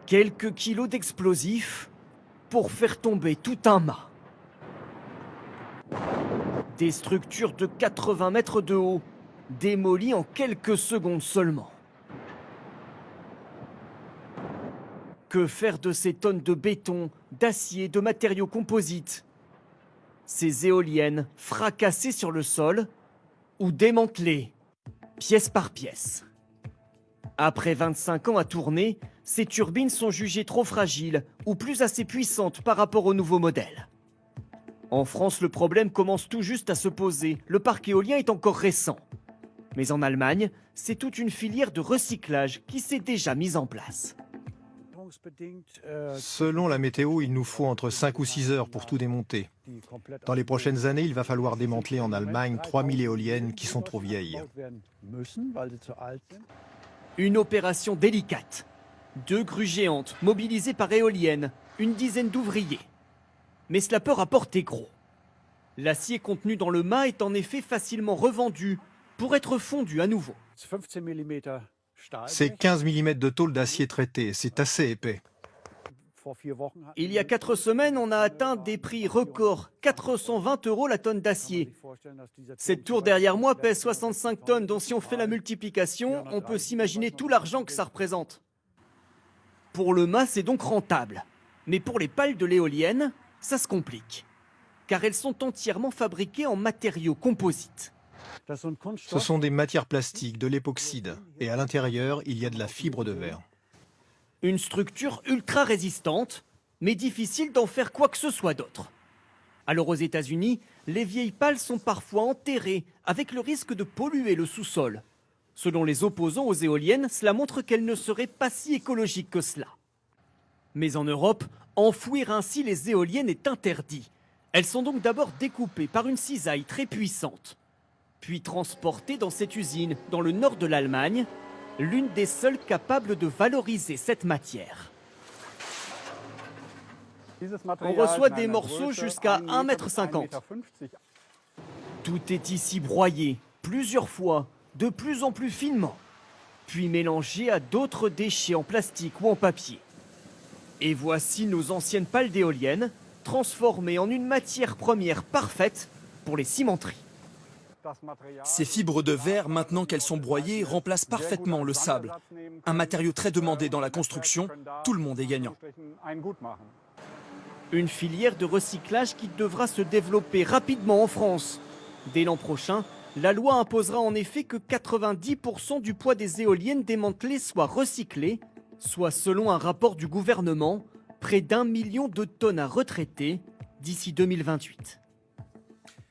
Quelques kilos d'explosifs pour faire tomber tout un mât. Des structures de 80 mètres de haut, démolies en quelques secondes seulement. Que faire de ces tonnes de béton, d'acier, de matériaux composites? Ces éoliennes fracassées sur le sol ou démantelées, pièce par pièce. Après 25 ans à tourner, ces turbines sont jugées trop fragiles ou plus assez puissantes par rapport au nouveau modèle. En France, le problème commence tout juste à se poser. Le parc éolien est encore récent. Mais en Allemagne, c'est toute une filière de recyclage qui s'est déjà mise en place. Selon la météo, il nous faut entre 5 ou 6 heures pour tout démonter. Dans les prochaines années, il va falloir démanteler en Allemagne 3000 éoliennes qui sont trop vieilles. Une opération délicate. 2 grues géantes mobilisées par éoliennes, une dizaine d'ouvriers. Mais cela peut rapporter gros. L'acier contenu dans le mât est en effet facilement revendu pour être fondu à nouveau. C'est 15 mm de tôle d'acier traité, c'est assez épais. Il y a 4 semaines, on a atteint des prix records, 420 € la tonne d'acier. Cette tour derrière moi pèse 65 tonnes, donc si on fait la multiplication, on peut s'imaginer tout l'argent que ça représente. Pour le mât, c'est donc rentable. Mais pour les pales de l'éolienne, ça se complique. Car elles sont entièrement fabriquées en matériaux composites. Ce sont des matières plastiques, de l'époxyde, et à l'intérieur, il y a de la fibre de verre. Une structure ultra résistante, mais difficile d'en faire quoi que ce soit d'autre. Alors aux États-Unis, les vieilles pales sont parfois enterrées, avec le risque de polluer le sous-sol. Selon les opposants aux éoliennes, cela montre qu'elles ne seraient pas si écologiques que cela. Mais en Europe, enfouir ainsi les éoliennes est interdit. Elles sont donc d'abord découpées par une cisaille très puissante, puis transportées dans cette usine dans le nord de l'Allemagne, l'une des seules capables de valoriser cette matière. On reçoit des morceaux jusqu'à 1,50 m. Tout est ici broyé, plusieurs fois, de plus en plus finement, puis mélangé à d'autres déchets en plastique ou en papier. Et voici nos anciennes pales d'éoliennes, transformées en une matière première parfaite pour les cimenteries. Ces fibres de verre, maintenant qu'elles sont broyées, remplacent parfaitement le sable. Un matériau très demandé dans la construction, tout le monde est gagnant. Une filière de recyclage qui devra se développer rapidement en France. Dès l'an prochain, la loi imposera en effet que 90 % du poids des éoliennes démantelées soit recyclé, soit selon un rapport du gouvernement, près d'1 million de tonnes à retraiter d'ici 2028.